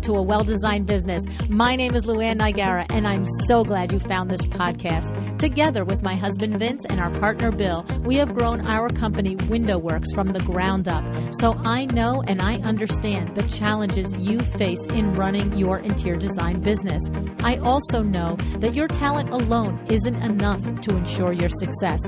to A Well-Designed Business. My name is LuAnn Nigara, and I'm so glad you found this podcast. Together with my husband Vince and our partner Bill, we have grown our company WindowWorks from the ground up. So I know and I understand the challenges you face in running your interior design business. I also know that your talent alone isn't enough to ensure your success.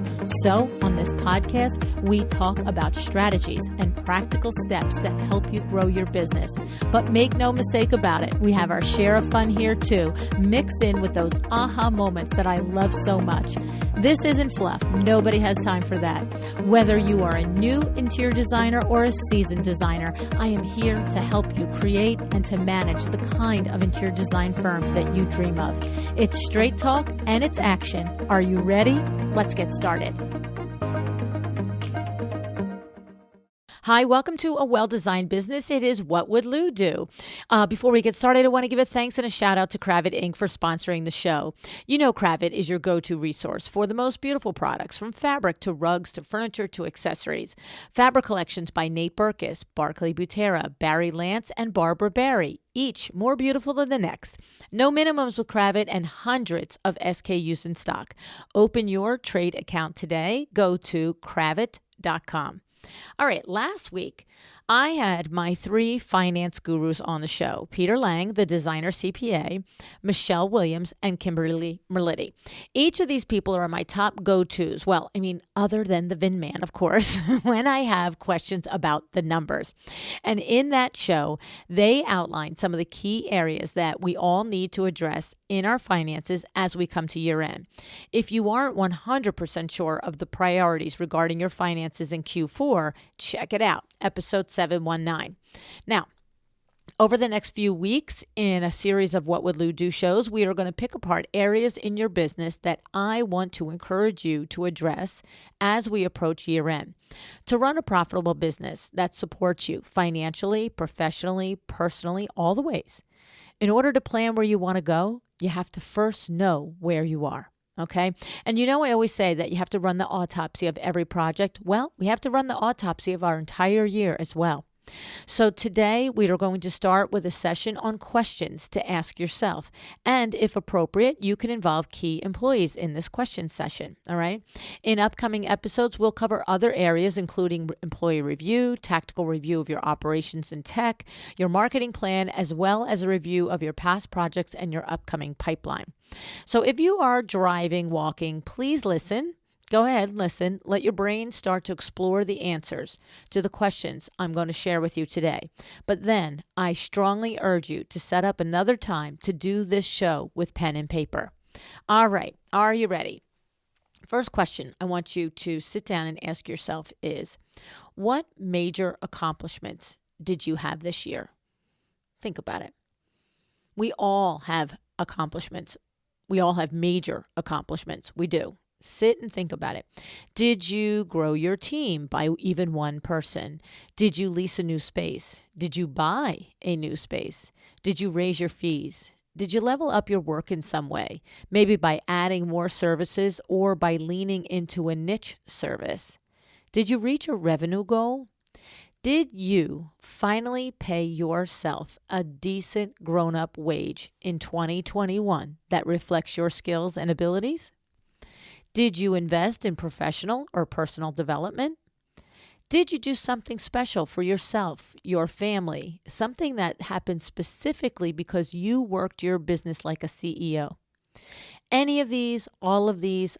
So on this podcast, we talk about strategies and practical steps to help you grow your business. But make no mistake about it, we have our share of fun here too, mixed in with those aha moments that I love so much. This isn't fluff. Nobody has time for that. Whether you are a new interior designer or a seasoned designer, I am here to help you create and to manage the kind of interior design firm that you dream of. It's straight talk and it's action. Are you ready? Let's get started. Hi, welcome to A Well-Designed Business. It is What Would Lou Do? Before we get started, I want to give a thanks and a shout out to Kravit Inc. for sponsoring the show. You know Kravit is your go-to resource for the most beautiful products, from fabric to rugs to furniture to accessories. Fabric collections by Nate Berkus, Barclay Butera, Barry Lance, and Barbara Barry, each more beautiful than the next. No minimums with Kravit and hundreds of SKUs in stock. Open your trade account today. Go to kravit.com. All right, last week, I had my three finance gurus on the show: Peter Lang, the designer CPA, Michelle Williams, and Kimberly Merlitti. Each of these people are my top go-tos. Well, other than the Vin Man, of course, when I have questions about the numbers. And in that show, they outlined some of the key areas that we all need to address in our finances as we come to year end. If you aren't 100% sure of the priorities regarding your finances in Q4, check it out, episode 719. Now, over the next few weeks in a series of What Would Lou Do shows, we are going to pick apart areas in your business that I want to encourage you to address as we approach year end. To run a profitable business that supports you financially, professionally, personally, all the ways. In order to plan where you want to go, you have to first know where you are. Okay. And I always say that you have to run the autopsy of every project. Well, we have to run the autopsy of our entire year as well. So today we are going to start with a session on questions to ask yourself. And if appropriate, you can involve key employees in this question session. All right. In upcoming episodes, we'll cover other areas, including employee review, tactical review of your operations and tech, your marketing plan, as well as a review of your past projects and your upcoming pipeline. So if you are driving, walking, please listen. Go ahead, listen. Let your brain start to explore the answers to the questions I'm going to share with you today. But then I strongly urge you to set up another time to do this show with pen and paper. All right. Are you ready? First question I want you to sit down and ask yourself is, what major accomplishments did you have this year? Think about it. We all have accomplishments. We all have major accomplishments. We do. Sit and think about it. Did you grow your team by even one person? Did you lease a new space? Did you buy a new space? Did you raise your fees? Did you level up your work in some way? Maybe by adding more services or by leaning into a niche service? Did you reach a revenue goal? Did you finally pay yourself a decent grown-up wage in 2021 that reflects your skills and abilities? Did you invest in professional or personal development? Did you do something special for yourself, your family, something that happened specifically because you worked your business like a CEO? Any of these, all of these,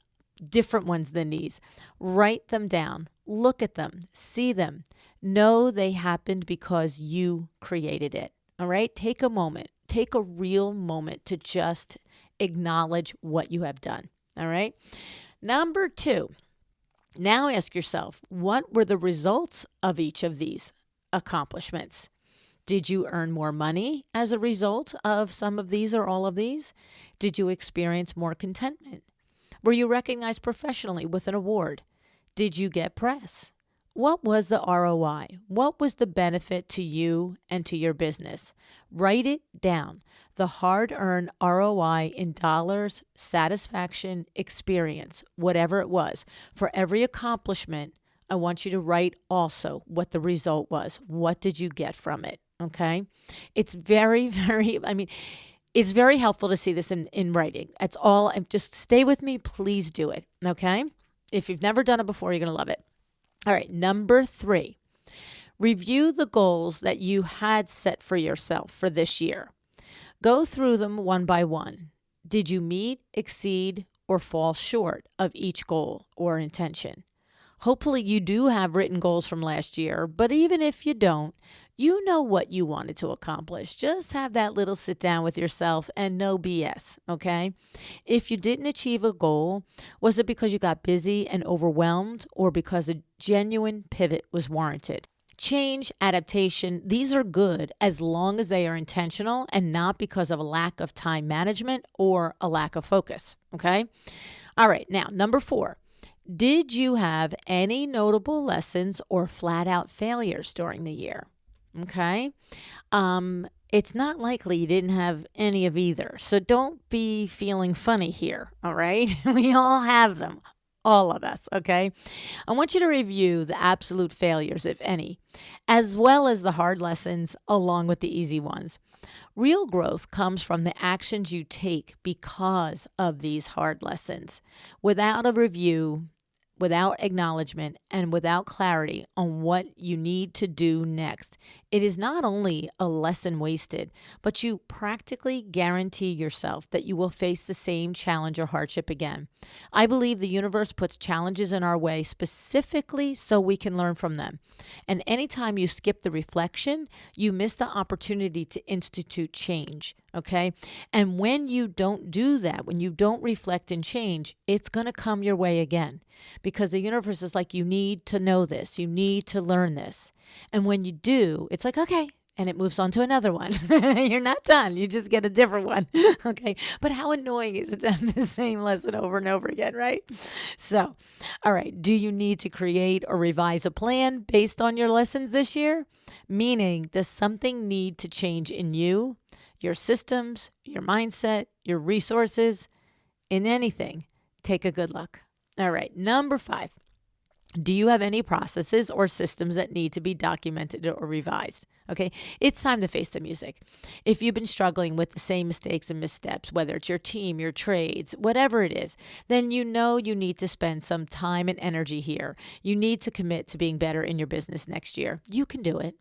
different ones than these, write them down, look at them, see them, know they happened because you created it. All right? Take a moment, take a real moment to just acknowledge what you have done. All right? Number 2, now ask yourself, what were the results of each of these accomplishments? Did you earn more money as a result of some of these or all of these? Did you experience more contentment? Were you recognized professionally with an award? Did you get press? What was the ROI? What was the benefit to you and to your business? Write it down. The hard-earned ROI in dollars, satisfaction, experience, whatever it was. For every accomplishment, I want you to write also what the result was. What did you get from it? Okay. It's very, very, I mean, it's very helpful to see this in writing. That's all. And just stay with me. Please do it. Okay. If you've never done it before, you're going to love it. All right. Number 3, review the goals that you had set for yourself for this year. Go through them one by one. Did you meet, exceed, or fall short of each goal or intention? Hopefully, you do have written goals from last year, but even if you don't, you know what you wanted to accomplish. Just have that little sit down with yourself and no BS, okay? If you didn't achieve a goal, was it because you got busy and overwhelmed or because a genuine pivot was warranted? Change, adaptation, these are good as long as they are intentional and not because of a lack of time management or a lack of focus, okay? All right, now, number 4. Did you have any notable lessons or flat out failures during the year? Okay. It's not likely you didn't have any of either. So don't be feeling funny here. All right. We all have them. All of us. Okay. I want you to review the absolute failures, if any, as well as the hard lessons along with the easy ones. Real growth comes from the actions you take because of these hard lessons. Without a review, without acknowledgement, and without clarity on what you need to do next, it is not only a lesson wasted, but you practically guarantee yourself that you will face the same challenge or hardship again. I believe the universe puts challenges in our way specifically so we can learn from them. And anytime you skip the reflection, you miss the opportunity to institute change. Okay. And when you don't do that, when you don't reflect and change, it's going to come your way again because the universe is like, you need to know this. You need to learn this. And when you do, it's like, okay. And it moves on to another one. You're not done. You just get a different one. Okay. But how annoying is it to have the same lesson over and over again, right? So, all right. Do you need to create or revise a plan based on your lessons this year? Meaning, does something need to change in you, your systems, your mindset, your resources, in anything? Take a good look. All right. Number 5. Do you have any processes or systems that need to be documented or revised? Okay, it's time to face the music. If you've been struggling with the same mistakes and missteps, whether it's your team, your trades, whatever it is, then you know you need to spend some time and energy here. You need to commit to being better in your business next year. You can do it.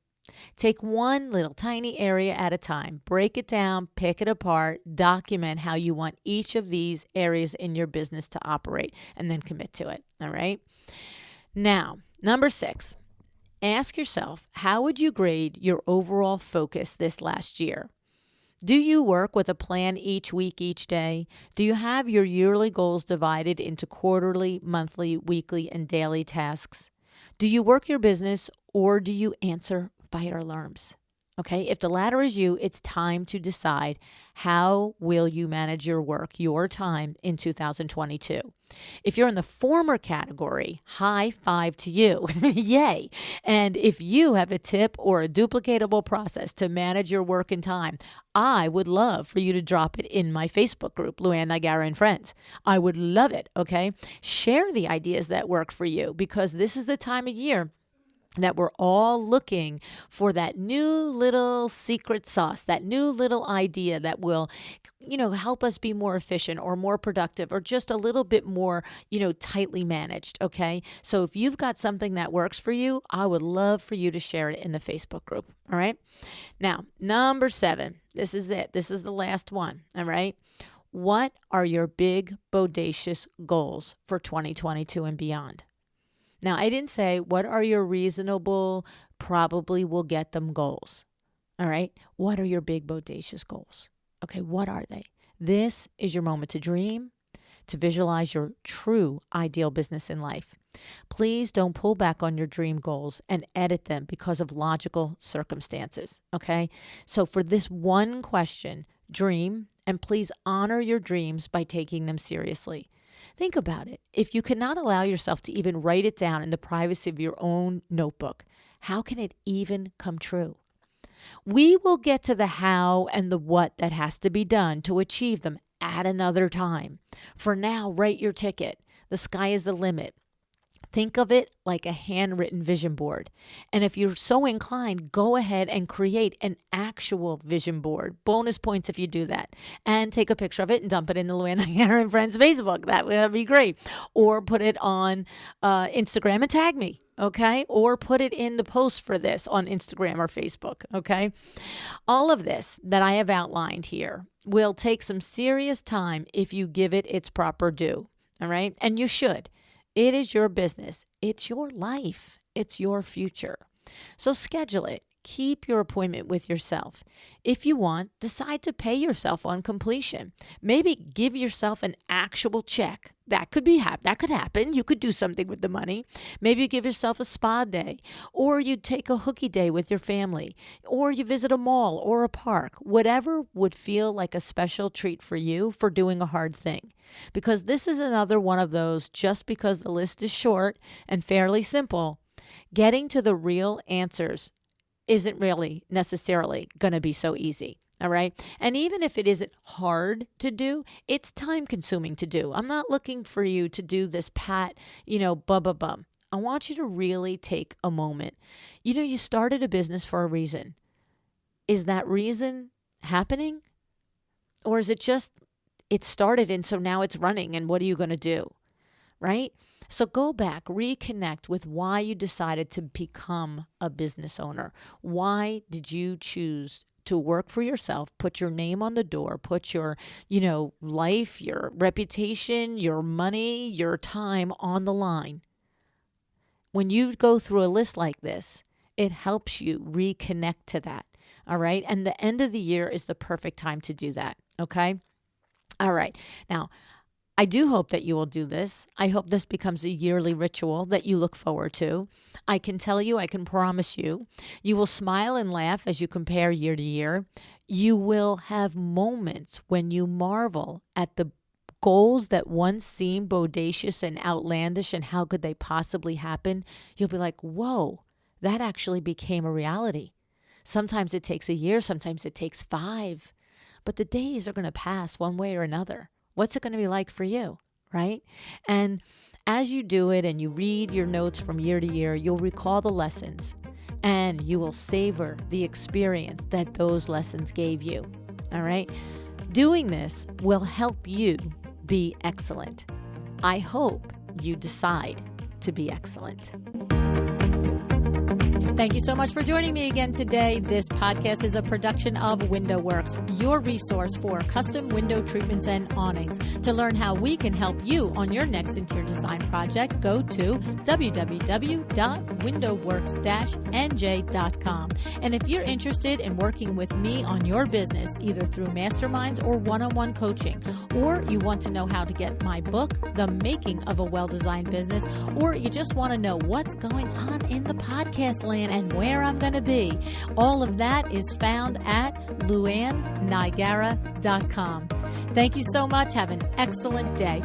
Take one little tiny area at a time, break it down, pick it apart, document how you want each of these areas in your business to operate, and then commit to it. All right. Now, number 6, ask yourself, how would you grade your overall focus this last year? Do you work with a plan each week, each day? Do you have your yearly goals divided into quarterly, monthly, weekly, and daily tasks? Do you work your business or do you answer fire alarms? Okay, if the latter is you, it's time to decide how will you manage your work, your time in 2022. If you're in the former category, high five to you. Yay. And if you have a tip or a duplicatable process to manage your work and time, I would love for you to drop it in my Facebook group, LuAnn Nigara and Friends. I would love it, okay? Share the ideas that work for you because this is the time of year that we're all looking for that new little secret sauce, that new little idea that will, help us be more efficient or more productive or just a little bit more, tightly managed. Okay. So if you've got something that works for you, I would love for you to share it in the Facebook group. All right. Now, number 7, this is it. This is the last one. All right. What are your big, bodacious goals for 2022 and beyond? Now, I didn't say, what are your reasonable, probably will get them goals? All right. What are your big, bodacious goals? Okay. What are they? This is your moment to dream, to visualize your true ideal business in life. Please don't pull back on your dream goals and edit them because of logical circumstances. Okay. So for this one question, dream, and please honor your dreams by taking them seriously. Think about it. If you cannot allow yourself to even write it down in the privacy of your own notebook, how can it even come true? We will get to the how and the what that has to be done to achieve them at another time. For now, write your ticket. The sky is the limit. Think of it like a handwritten vision board. And if you're so inclined, go ahead and create an actual vision board. Bonus points if you do that. And take a picture of it and dump it in the LuAnn Nigara and Friends Facebook. That would be great. Or put it on Instagram and tag me. Okay. Or put it in the post for this on Instagram or Facebook. Okay. All of this that I have outlined here will take some serious time if you give it its proper due. All right. And you should. It is your business. It's your life. It's your future. So schedule it. Keep your appointment with yourself. If you want, decide to pay yourself on completion. Maybe give yourself an actual check. That could happen. You could do something with the money. Maybe you give yourself a spa day, or you take a hooky day with your family, or you visit a mall or a park. Whatever would feel like a special treat for you for doing a hard thing. Because this is another one of those, just because the list is short and fairly simple, getting to the real answers isn't really necessarily going to be so easy. All right. And even if it isn't hard to do, it's time consuming to do. I'm not looking for you to do this pat, bum. I want you to really take a moment. You started a business for a reason. Is that reason happening? Or is it just, it started and so now it's running and what are you going to do? Right? So go back, reconnect with why you decided to become a business owner. Why did you choose to work for yourself, put your name on the door, put your, life, your reputation, your money, your time on the line? When you go through a list like this, it helps you reconnect to that. All right. And the end of the year is the perfect time to do that. Okay. All right. Now, I do hope that you will do this. I hope this becomes a yearly ritual that you look forward to. I can promise you, you will smile and laugh as you compare year to year. You will have moments when you marvel at the goals that once seemed bodacious and outlandish and how could they possibly happen. You'll be like, whoa, that actually became a reality. Sometimes it takes a year, sometimes it takes 5, but the days are going to pass one way or another. What's it going to be like for you, right? And as you do it and you read your notes from year to year, you'll recall the lessons and you will savor the experience that those lessons gave you, all right? Doing this will help you be excellent. I hope you decide to be excellent. Thank you so much for joining me again today. This podcast is a production of WindowWorks, your resource for custom window treatments and awnings. To learn how we can help you on your next interior design project, go to www.windowworks-nj.com. And if you're interested in working with me on your business, either through masterminds or one-on-one coaching, or you want to know how to get my book, The Making of a Well-Designed Business, or you just want to know what's going on in the podcast land and where I'm going to be, all of that is found at LuAnnNigara.com. Thank you so much. Have an excellent day.